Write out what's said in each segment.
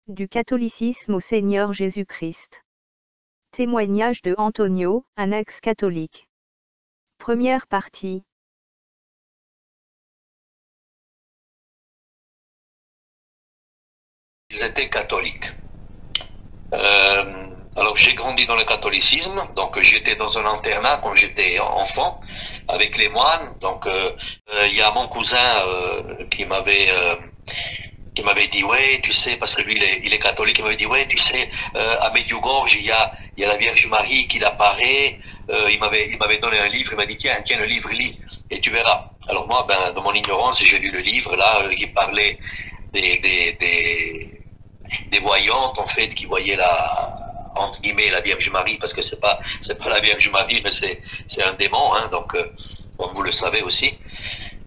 Du catholicisme au Seigneur Jésus-Christ. Témoignage de Antonio, un ex-catholique. Première partie. Ils étaient catholiques. Alors j'ai grandi dans le catholicisme, donc j'étais dans un internat quand j'étais enfant avec les moines. Donc il y a mon cousin qui m'avait dit ouais, tu sais, parce que lui il est catholique, il m'avait dit ouais, tu sais, à Medjugorje il y a la Vierge Marie qui apparaît. Il m'avait donné un livre, il m'a dit tiens le livre, lis et tu verras. Alors moi dans mon ignorance j'ai lu le livre là qui parlait des voyantes en fait qui voyaient entre guillemets la Vierge Marie, parce que c'est pas la Vierge Marie, mais c'est un démon, hein, donc comme vous le savez aussi.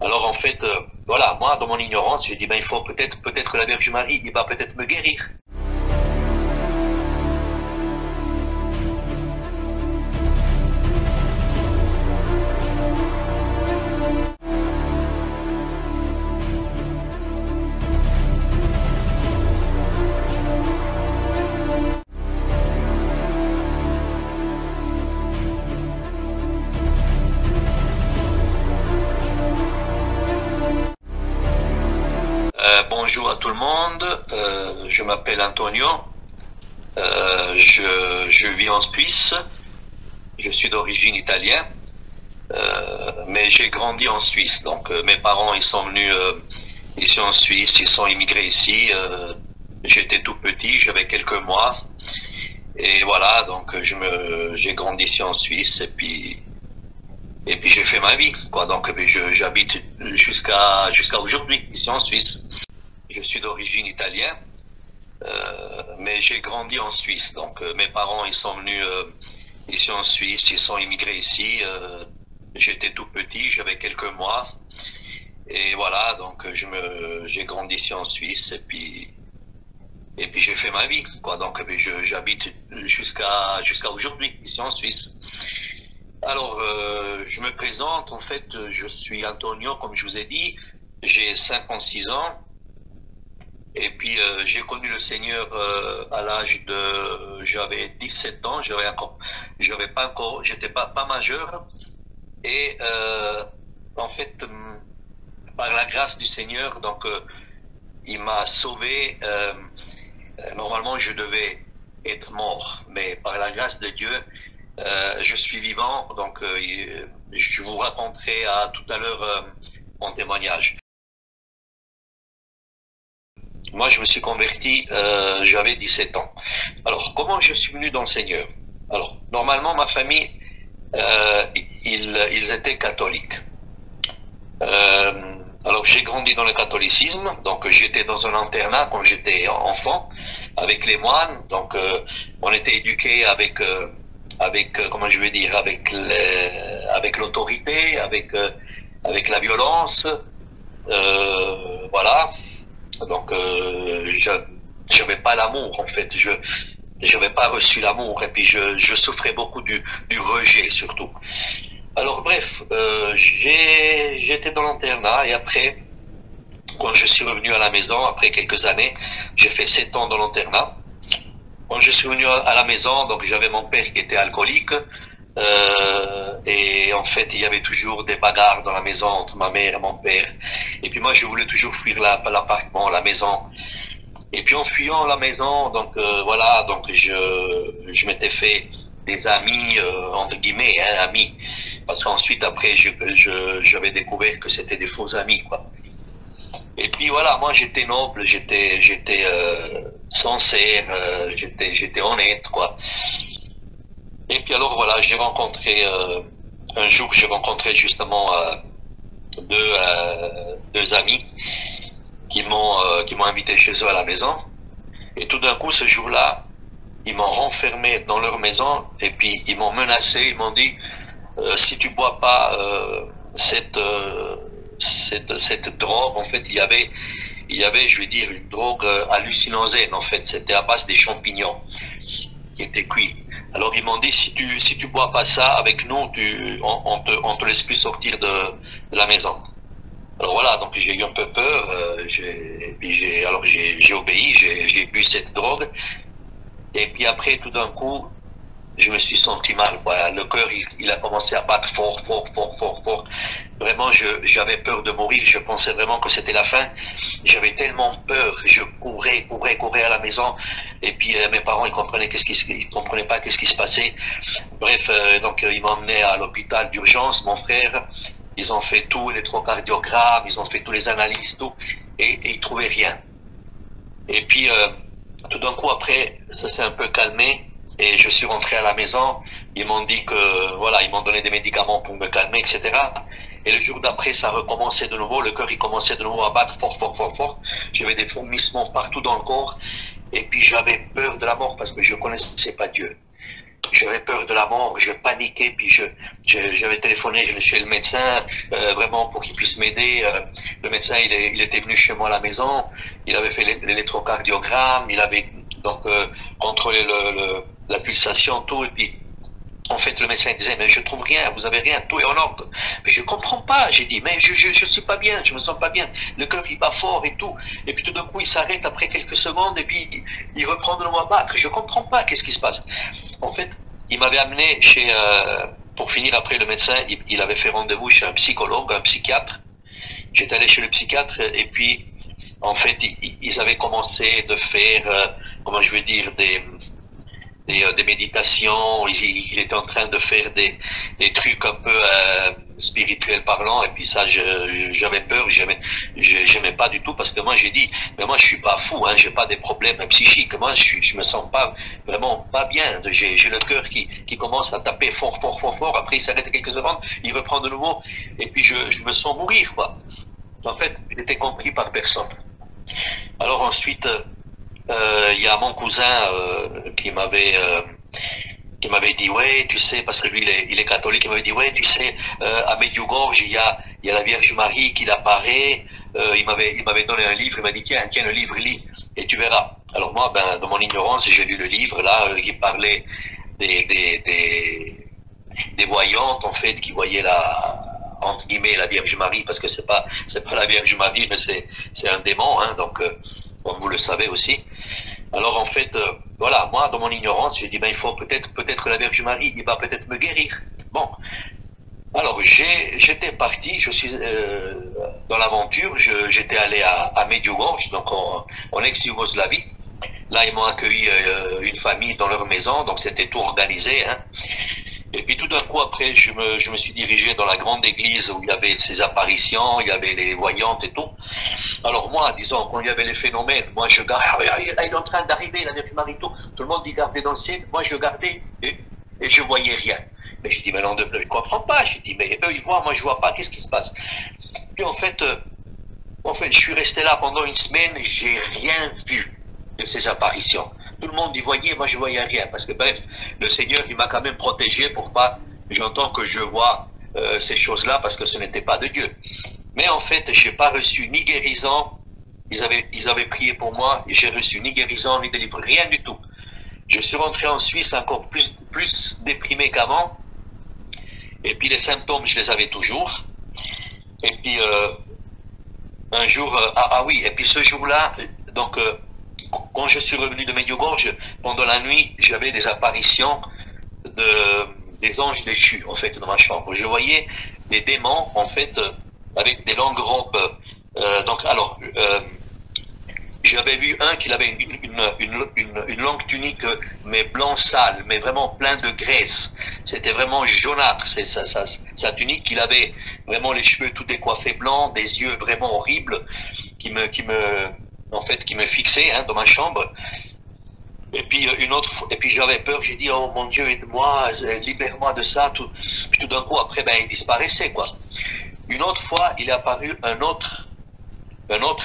Alors en fait voilà, moi dans mon ignorance j'ai dit il faut peut-être la Vierge Marie il va peut-être me guérir. Bonjour à tout le monde, je m'appelle Antonio, je vis en Suisse, je suis d'origine italienne, mais j'ai grandi en Suisse, donc mes parents ils sont venus ici en Suisse, ils sont immigrés ici, j'étais tout petit, j'avais quelques mois, et voilà, donc j'ai grandi ici en Suisse, et puis j'ai fait ma vie, quoi, donc j'habite jusqu'à aujourd'hui ici en Suisse. Je suis d'origine italienne, mais j'ai grandi en Suisse. Donc mes parents ils sont venus ici en Suisse, ils sont immigrés ici. J'étais tout petit, j'avais quelques mois, et voilà. Donc j'ai grandi ici en Suisse, et puis j'ai fait ma vie, quoi. Donc j'habite jusqu'à aujourd'hui ici en Suisse. Alors je me présente. En fait, je suis Antonio, comme je vous ai dit. J'ai 56 ans. Et puis j'ai connu le Seigneur à l'âge de, j'avais 17 ans, j'étais pas majeur. Et en fait, par la grâce du Seigneur, donc il m'a sauvé. Normalement, je devais être mort, mais par la grâce de Dieu, je suis vivant. Donc je vous raconterai tout à l'heure mon témoignage. Moi, je me suis converti, j'avais 17 ans. Alors, comment je suis venu dans le Seigneur? Alors, normalement, ma famille, ils étaient catholiques. Alors, j'ai grandi dans le catholicisme, donc j'étais dans un internat quand j'étais enfant, avec les moines. Donc, on était éduqués avec comment je vais dire, avec l'autorité, avec la violence, voilà. Donc j'avais pas l'amour en fait, je n'avais pas reçu l'amour, et puis je souffrais beaucoup du rejet surtout. Alors bref, j'étais dans l'internat, et après quand je suis revenu à la maison après quelques années, j'ai fait 7 ans dans l'internat. Quand je suis revenu à la maison, donc j'avais mon père qui était alcoolique. Et en fait, il y avait toujours des bagarres dans la maison entre ma mère et mon père. Et puis moi, je voulais toujours fuir l'appartement, la maison. Et puis en fuyant la maison, donc voilà, donc je m'étais fait des amis entre guillemets, hein, amis, parce qu'ensuite après, j'avais découvert que c'était des faux amis, quoi. Et puis voilà, moi j'étais noble, j'étais sincère, j'étais honnête, quoi. Et puis alors voilà, un jour j'ai rencontré justement deux amis qui m'ont invité chez eux à la maison. Et tout d'un coup, ce jour-là, ils m'ont renfermé dans leur maison, et puis ils m'ont menacé, ils m'ont dit si tu bois pas cette drogue, en fait, il y avait, je vais dire, une drogue hallucinogène, en fait, c'était à base des champignons qui étaient cuits. Alors ils m'ont dit si tu bois pas ça avec nous, on te laisse plus sortir de la maison. Alors voilà, donc j'ai eu un peu peur, alors j'ai obéi, j'ai bu cette drogue, et puis après, tout d'un coup, je me suis senti mal, quoi. Le cœur, il a commencé à battre fort, fort, fort, fort, fort. Vraiment, j'avais peur de mourir. Je pensais vraiment que c'était la fin. J'avais tellement peur. Je courais à la maison. Et puis, mes parents, ils comprenaient pas qu'est-ce qui se passait. Bref, donc, ils m'emmenaient à l'hôpital d'urgence, mon frère. Ils ont fait tout, l'électrocardiogramme, ils ont fait tous les analyses, tout. Et ils trouvaient rien. Et puis, tout d'un coup, après, ça s'est un peu calmé. Et je suis rentré à la maison, ils m'ont dit que, voilà, ils m'ont donné des médicaments pour me calmer, etc. Et le jour d'après, ça recommençait de nouveau, le cœur, il commençait de nouveau à battre fort, fort, fort, fort. J'avais des fourmissements partout dans le corps. Et puis j'avais peur de la mort parce que je connaissais pas Dieu. J'avais peur de la mort, je paniquais, puis j'avais téléphoné chez le médecin, vraiment pour qu'il puisse m'aider. Le médecin, il était venu chez moi à la maison, il avait fait l'électrocardiogramme, il avait donc contrôlé la pulsation, tout, et puis en fait le médecin disait mais je trouve rien, vous avez rien, tout est en ordre. Mais je comprends pas, j'ai dit mais je suis pas bien, je me sens pas bien, le cœur il bat fort et tout, et puis tout d'un coup il s'arrête après quelques secondes et puis il reprend de nouveau à battre, je comprends pas qu'est-ce qui se passe. En fait il m'avait amené chez pour finir après le médecin, il avait fait rendez-vous chez un psychologue, un psychiatre. J'étais allé chez le psychiatre et puis en fait ils avaient commencé de faire comment je veux dire des méditations, il était en train de faire des trucs un peu spirituels parlant, et puis ça j'avais peur, j'aimais pas du tout, parce que moi j'ai dit mais moi je suis pas fou, hein, j'ai pas des problèmes psychiques, moi je me sens pas vraiment pas bien, j'ai le cœur qui commence à taper fort fort fort fort, après il s'arrête quelques secondes, il reprend de nouveau, et puis je me sens mourir, quoi. En fait j'étais compris par personne. Alors ensuite il y a mon cousin qui m'avait dit ouais tu sais, parce que lui il est catholique, il m'avait dit ouais tu sais à Medjugorje il y a la Vierge Marie qui apparaît, il m'avait donné un livre, il m'a dit tiens le livre, lis et tu verras. Alors moi dans mon ignorance j'ai lu le livre là qui parlait des voyantes en fait qui voyaient entre guillemets la Vierge Marie, parce que c'est pas la Vierge Marie mais c'est un démon, hein, donc comme vous le savez aussi. Alors en fait, voilà, moi dans mon ignorance, j'ai dit ben il faut peut-être la Vierge Marie, il va peut-être me guérir. Bon, alors j'étais parti, je suis dans l'aventure, j'étais allé à Medjugorje, donc en ex-Yougoslavie. Là ils m'ont accueilli une famille dans leur maison, donc c'était tout organisé, hein. Et puis tout d'un coup après je me suis dirigé dans la grande église où il y avait ces apparitions, il y avait les voyantes et tout. Alors moi, disons, quand il y avait les phénomènes, moi je gardais, il est en train d'arriver, la Vierge Marie, tout le monde y gardait dans le ciel, moi je gardais et je voyais rien. Mais je dis mais non, je ne comprends pas, je dis mais eux ils voient, moi je vois pas, qu'est-ce qui se passe? Puis en fait je suis resté là pendant une semaine, j'ai rien vu de ces apparitions. Tout le monde y voyait, moi je voyais rien, parce que bref, le Seigneur il m'a quand même protégé pour pas, j'entends que je vois ces choses-là parce que ce n'était pas de Dieu. Mais en fait, j'ai pas reçu ni guérison, ils avaient prié pour moi, et j'ai reçu ni guérison, ni délivrance, rien du tout. Je suis rentré en Suisse encore plus déprimé qu'avant, et puis les symptômes, je les avais toujours. Et puis un jour, oui, et puis ce jour-là, donc quand je suis revenu de Medjugorje, pendant la nuit, j'avais des apparitions des anges déchus, en fait, dans ma chambre. Je voyais des démons, en fait, avec des longues robes. Donc, alors, j'avais vu un qui avait une longue tunique, mais blanc sale, mais vraiment plein de graisse. C'était vraiment jaunâtre, sa tunique. Il avait vraiment les cheveux tout décoiffés blancs, des yeux vraiment horribles, qui me fixaient, hein, dans ma chambre. Et puis et puis j'avais peur, j'ai dit oh mon Dieu aide-moi, libère-moi de ça, tout. Puis tout d'un coup après il disparaissait, quoi. Une autre fois il est apparu un autre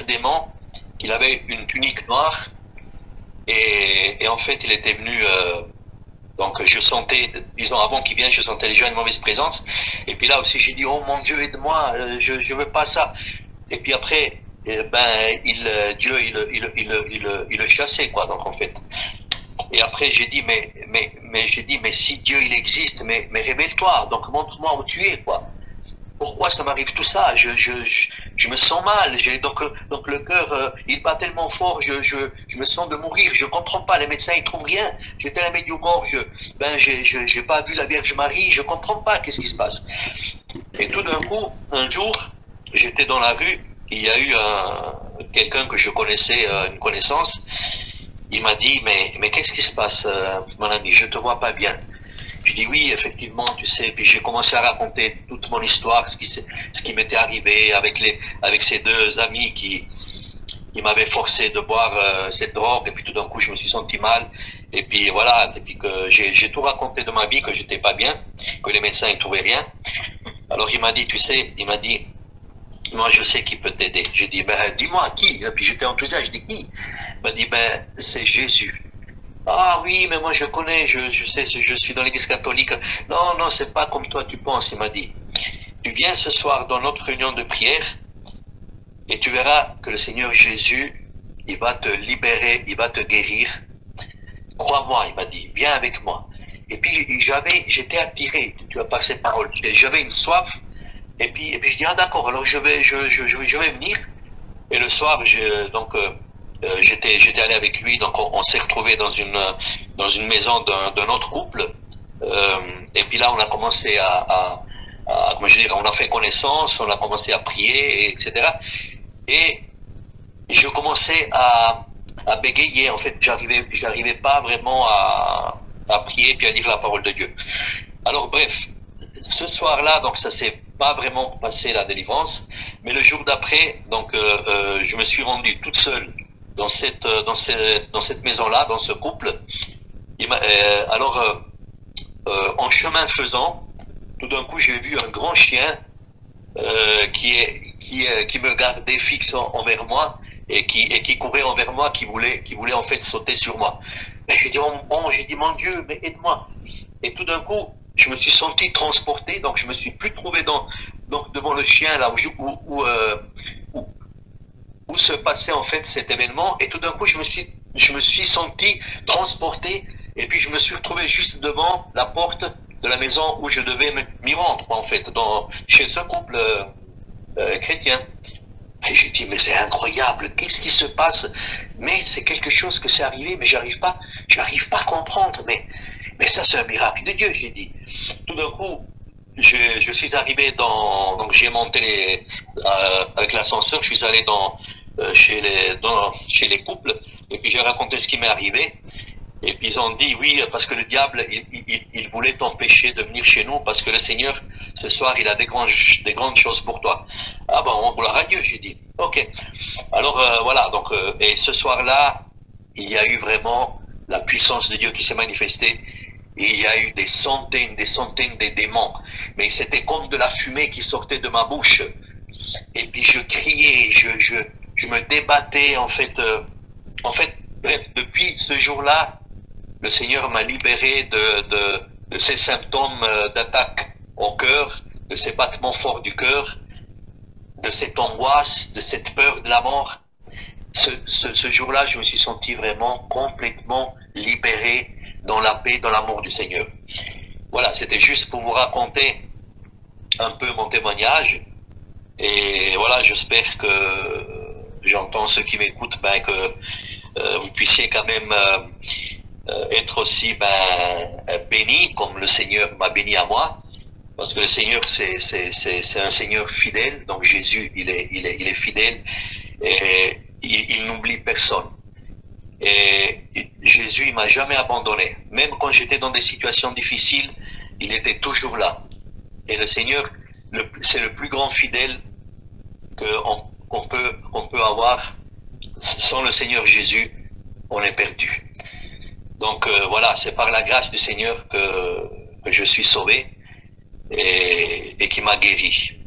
démon, qu'il avait une tunique noire et en fait il était venu donc je sentais, disons avant qu'il vienne, je sentais déjà une mauvaise présence. Et puis là aussi j'ai dit oh mon Dieu aide-moi, je veux pas ça. Et puis après Dieu il le chassait, quoi, donc en fait. Et après j'ai dit mais si Dieu il existe, mais révèle-toi, donc montre-moi où tu es, quoi. pourquoi ça m'arrive tout ça? Je me sens mal. Donc le cœur, il bat tellement fort, je me sens de mourir. Je comprends pas. Les médecins, ils trouvent rien. J'étais à la Medjugorje. J'ai pas vu la Vierge Marie. Je comprends pas. Qu'est-ce qui se passe? Et tout d'un coup, un jour, j'étais dans la rue. Il y a eu quelqu'un que je connaissais, une connaissance. Il m'a dit, mais qu'est-ce qui se passe, mon ami? Je te vois pas bien. Je dis oui, effectivement, tu sais. Puis j'ai commencé à raconter toute mon histoire, ce qui m'était arrivé avec ces deux amis qui m'avaient forcé de boire cette drogue. Et puis tout d'un coup, je me suis senti mal. Et puis voilà, et puis que j'ai tout raconté de ma vie, que j'étais pas bien, que les médecins ils trouvaient rien. Alors il m'a dit, tu sais, moi je sais qui peut t'aider. J'ai dit, dis-moi qui. Et puis j'étais enthousiaste, je dis qui? Il m'a dit, c'est Jésus. Ah oui, mais moi je connais, je sais, je suis dans l'église catholique. Non, c'est pas comme toi tu penses, il m'a dit. Tu viens ce soir dans notre réunion de prière et tu verras que le Seigneur Jésus, il va te libérer, il va te guérir. Crois-moi, il m'a dit, viens avec moi. Et puis j'étais attiré, tu as passé parole. J'avais une soif et puis je dis, ah d'accord, alors je vais venir. Et le soir, j'étais allé avec lui, donc on s'est retrouvé dans une maison d'un autre couple. Et puis là, on a commencé on a fait connaissance, on a commencé à prier, etc. Et je commençais à bégayer. En fait, j'arrivais pas vraiment à prier puis à lire la parole de Dieu. Alors bref, ce soir-là, donc ça s'est pas vraiment passé la délivrance, mais le jour d'après, donc je me suis rendu toute seule dans cette maison-là, dans ce couple. En chemin faisant, tout d'un coup, j'ai vu un grand chien qui me gardait fixe envers moi et qui courait envers moi, qui voulait en fait sauter sur moi. Mais j'ai dit, mon Dieu, mais aide-moi. Et tout d'un coup, je me suis senti transporté, donc je me suis plus trouvé devant le chien là où se passait en fait cet événement, et tout d'un coup je me suis senti transporté, et puis je me suis retrouvé juste devant la porte de la maison où je devais m'y rendre en fait, chez ce couple chrétien. Et j'ai dit, mais c'est incroyable, qu'est-ce qui se passe? Mais c'est quelque chose que c'est arrivé, mais j'arrive pas à comprendre, mais ça c'est un miracle de Dieu, j'ai dit. Tout d'un coup, je suis arrivé donc j'ai monté avec l'ascenseur, je suis allé chez les couples, et puis j'ai raconté ce qui m'est arrivé. Et puis ils ont dit oui, parce que le diable, il voulait t'empêcher de venir chez nous, parce que le Seigneur, ce soir, il a des grandes choses pour toi. Ah bon, gloire à Dieu, j'ai dit. Ok. Alors voilà, donc et ce soir-là, il y a eu vraiment la puissance de Dieu qui s'est manifestée. Et il y a eu des centaines de démons. Mais c'était comme de la fumée qui sortait de ma bouche. Et puis je criais, je me débattais, en fait, bref, depuis ce jour-là, le Seigneur m'a libéré de ces symptômes d'attaque au cœur, de ces battements forts du cœur, de cette angoisse, de cette peur de la mort. Ce jour-là, je me suis senti vraiment complètement libéré dans la paix, dans l'amour du Seigneur. Voilà, c'était juste pour vous raconter un peu mon témoignage. Et voilà, j'espère que j'entends ceux qui m'écoutent, que vous puissiez quand même être aussi bénis comme le Seigneur m'a béni à moi, parce que le Seigneur c'est un Seigneur fidèle. Donc Jésus il est fidèle et il n'oublie personne. Et Jésus il m'a jamais abandonné, même quand j'étais dans des situations difficiles, il était toujours là. Et le Seigneur, c'est le plus grand fidèle qu'on peut avoir. Sans le Seigneur Jésus, on est perdu. Donc voilà, c'est par la grâce du Seigneur que je suis sauvé et qui m'a guéri.